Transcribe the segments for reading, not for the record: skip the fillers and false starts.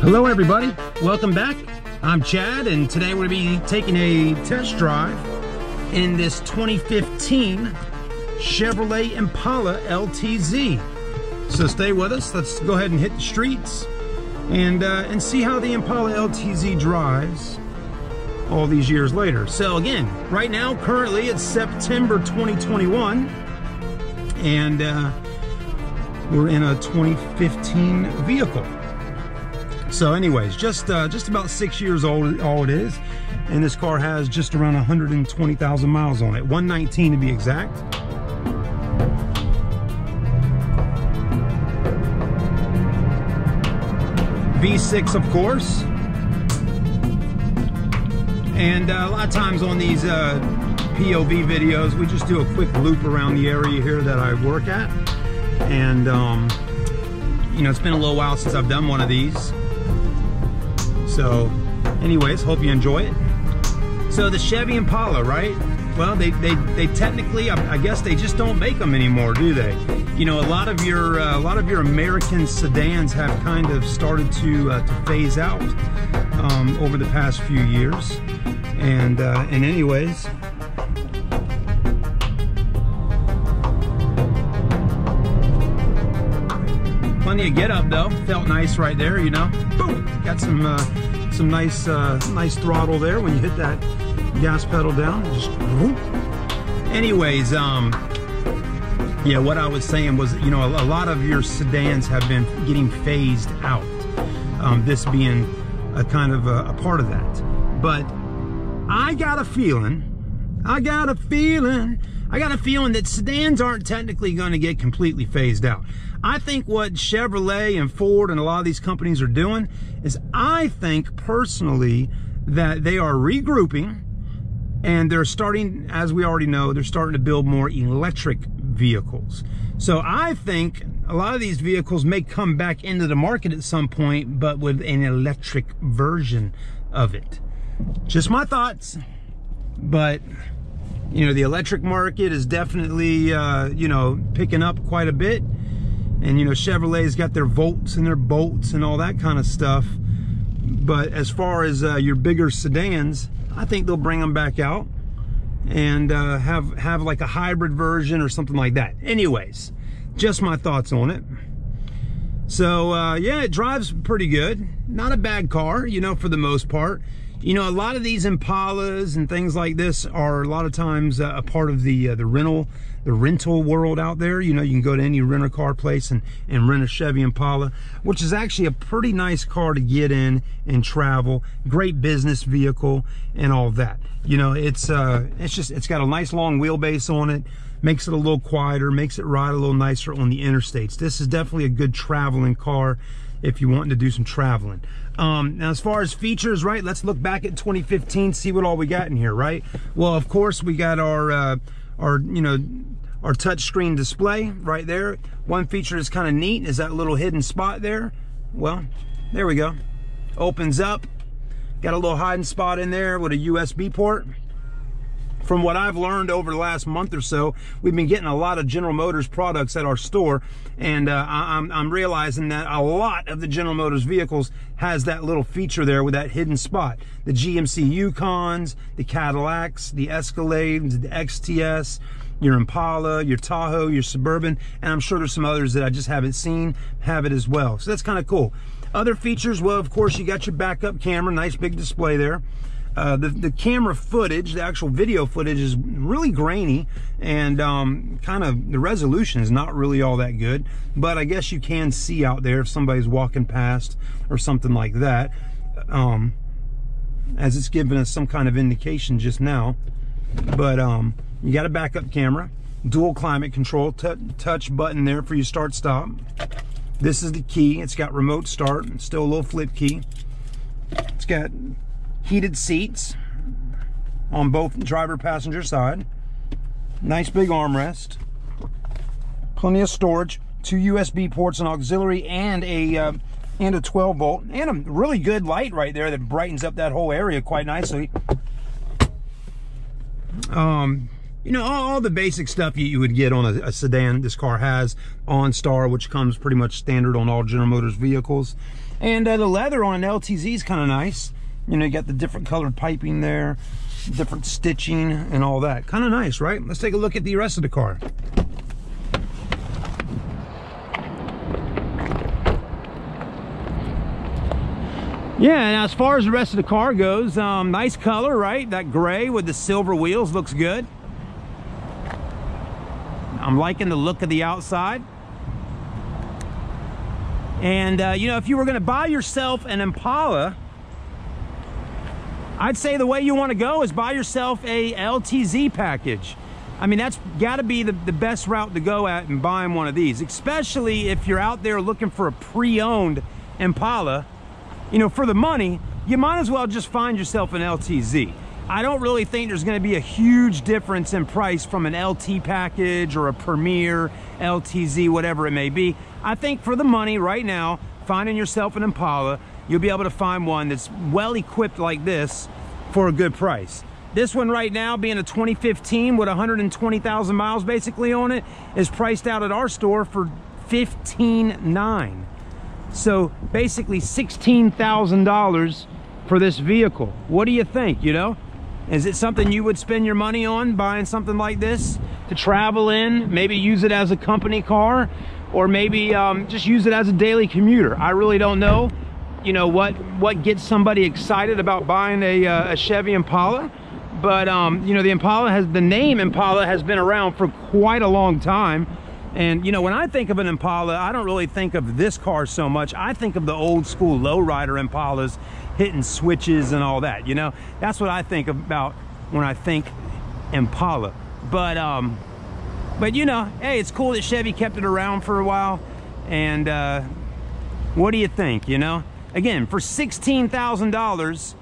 Hello everybody, welcome back. I'm Chad, and today we're going to be taking a test drive in this 2015 Chevrolet Impala LTZ. So stay with us. Let's go ahead and hit the streets and see how the Impala LTZ drives all these years later. So again, right now, currently it's September 2021, and we're in a 2015 vehicle. So anyways, just about 6 years old, all it is, and this car has just around 120,000 miles on it, 119 to be exact. V6, of course. And a lot of times on these POV videos, we just do a quick loop around the area here that I work at. And, you know, it's been a little while since I've done one of these. So, anyways, hope you enjoy it. So the Chevy Impala, right? Well, they technically, I guess they just don't make them anymore, do they? You know, a lot of your American sedans have kind of started to phase out over the past few years. And anyways, plenty of get up though. Felt nice right there, you know. Boom! Got some nice throttle there when you hit that gas pedal down. Just whoop. Anyways, yeah, what I was saying was, you know, a lot of your sedans have been getting phased out. This being a kind of a part of that. But I got a feeling that sedans aren't technically going to get completely phased out. I think what Chevrolet and Ford and a lot of these companies are doing is, I think personally that they are regrouping, and they're starting, as we already know, they're starting to build more electric vehicles. So I think a lot of these vehicles may come back into the market at some point, but with an electric version of it. Just my thoughts. But you know, the electric market is definitely you know, picking up quite a bit. And you know, Chevrolet's got their Volts and their Bolts and all that kind of stuff. But as far as your bigger sedans, I think they'll bring them back out and have like a hybrid version or something like that. Anyways, just my thoughts on it. So yeah, it drives pretty good. Not a bad car, you know, for the most part. You know, a lot of these Impalas and things like this are a lot of times a part of the rental world out there. You know, you can go to any rental car place and rent a Chevy Impala, which is actually a pretty nice car to get in and travel. Great business vehicle and all that. You know, it's got a nice long wheelbase on it. Makes it a little quieter, makes it ride a little nicer on the interstates. This is definitely a good traveling car if you want to do some traveling. Now, as far as features, right, let's look back at 2015, see what all we got in here, right? Well, of course, we got our touchscreen display right there. One feature that's kind of neat is that little hidden spot there. Well, there we go. Opens up. Got a little hiding spot in there with a USB port. From what I've learned over the last month or so, we've been getting a lot of General Motors products at our store, and I'm realizing that a lot of the General Motors vehicles has that little feature there with that hidden spot. The GMC Yukons, the Cadillacs, the Escalades, the XTS, your Impala, your Tahoe, your Suburban, and I'm sure there's some others that I just haven't seen have it as well. So that's kind of cool. Other features, well, of course, you got your backup camera, nice big display there. The camera footage, the actual video footage, is really grainy, and kind of the resolution is not really all that good, but I guess you can see out there if somebody's walking past or something like that, as it's giving us some kind of indication just now. But you got a backup camera, dual climate control, touch button there for your start stop. This is the key. It's got remote start, still a little flip key. It's got heated seats on both driver passenger side. Nice big armrest. Plenty of storage. 2 USB ports, an auxiliary, and a 12 volt, and a really good light right there that brightens up that whole area quite nicely. You know, all the basic stuff you would get on a sedan. This car has OnStar, which comes pretty much standard on all General Motors vehicles. And the leather on an LTZ is kind of nice. You know, you got the different colored piping there, different stitching and all that. Kind of nice, right? Let's take a look at the rest of the car. Yeah, and as far as the rest of the car goes, nice color, right? That gray with the silver wheels looks good. I'm liking the look of the outside. And, you know, if you were going to buy yourself an Impala, I'd say the way you want to go is buy yourself a LTZ package. I mean, that's got to be the best route to go at in buying one of these, especially if you're out there looking for a pre-owned Impala. You know, for the money, you might as well just find yourself an LTZ. I don't really think there's going to be a huge difference in price from an LT package or a Premier, LTZ, whatever it may be. I think for the money right now, finding yourself an Impala, you'll be able to find one that's well equipped like this for a good price. This one right now, being a 2015 with 120,000 miles basically on it, is priced out at our store for $15,900. So basically $16,000 for this vehicle. What do you think, you know? Is it something you would spend your money on, buying something like this to travel in, maybe use it as a company car, or maybe just use it as a daily commuter? I really don't know, you know, what gets somebody excited about buying a Chevy Impala. But you know, the name Impala has been around for quite a long time. And, you know, when I think of an Impala, I don't really think of this car so much. I think of the old school lowrider Impalas hitting switches and all that, you know? That's what I think about when I think Impala. But you know, hey, it's cool that Chevy kept it around for a while. And what do you think, you know? Again, for $16,000,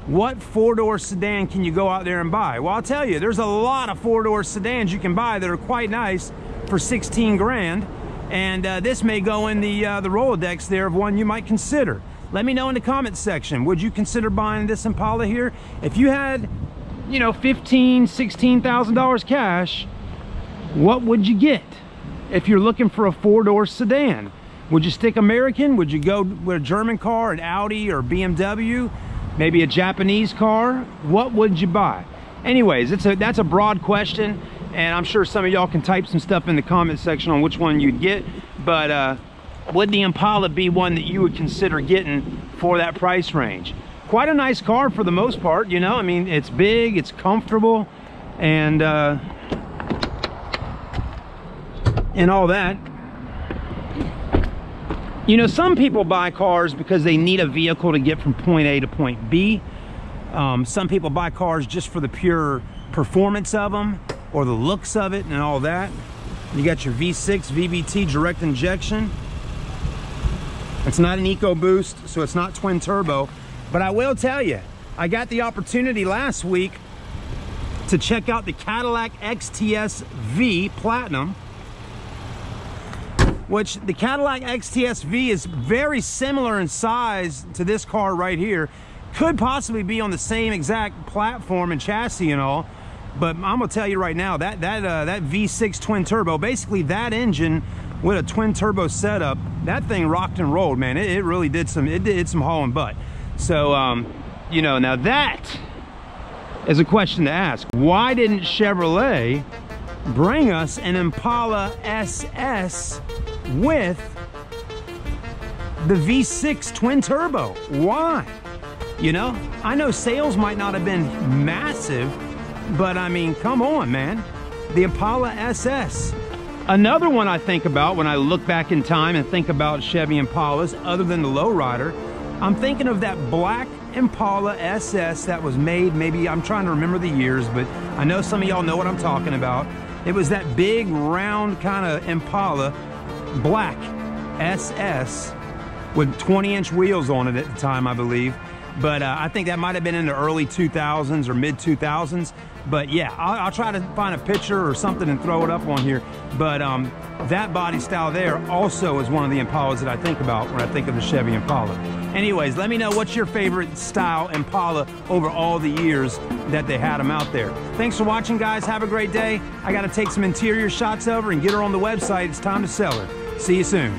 what four-door sedan can you go out there and buy? Well, I'll tell you, there's a lot of four-door sedans you can buy that are quite nice for 16 grand, and this may go in the Rolodex there of one you might consider. Let me know in the comments section, would you consider buying this Impala here? If you had, you know, $16,000 cash, what would you get if you're looking for a four-door sedan? Would you stick American? Would you go with a German car, an Audi or BMW, maybe a Japanese car? What would you buy? Anyways, that's a broad question, and I'm sure some of y'all can type some stuff in the comment section on which one you'd get. But would the Impala be one that you would consider getting for that price range? Quite a nice car for the most part, you know. I mean, it's big, it's comfortable, and all that. You know, some people buy cars because they need a vehicle to get from point A to point B. Some people buy cars just for the pure performance of them or the looks of it and all that. You got your V6 VVT direct injection. It's not an EcoBoost, so it's not twin turbo. But I will tell you, I got the opportunity last week to check out the Cadillac XTS V Platinum, which the Cadillac XTS V is very similar in size to this car right here. Could possibly be on the same exact platform and chassis and all, but I'm gonna tell you right now, that V6 twin turbo, basically that engine with a twin turbo setup, that thing rocked and rolled, man. It really did some hauling butt. So you know, now that is a question to ask. Why didn't Chevrolet bring us an Impala SS with the V6 twin turbo? Why? You know, I know sales might not have been massive, but I mean, come on, man. The Impala SS. Another one I think about when I look back in time and think about Chevy Impalas, other than the lowrider, I'm thinking of that black Impala SS that was made, maybe, I'm trying to remember the years, but I know some of y'all know what I'm talking about. It was that big, round kind of Impala, black SS, with 20-inch wheels on it at the time, I believe. But I think that might have been in the early 2000s or mid 2000s. But yeah, I'll try to find a picture or something and throw it up on here. But that body style there also is one of the Impalas that I think about when I think of the Chevy Impala. Anyways, let me know what's your favorite style Impala over all the years that they had them out there. Thanks for watching, guys. Have a great day. I got to take some interior shots over and get her on the website. It's time to sell her. See you soon.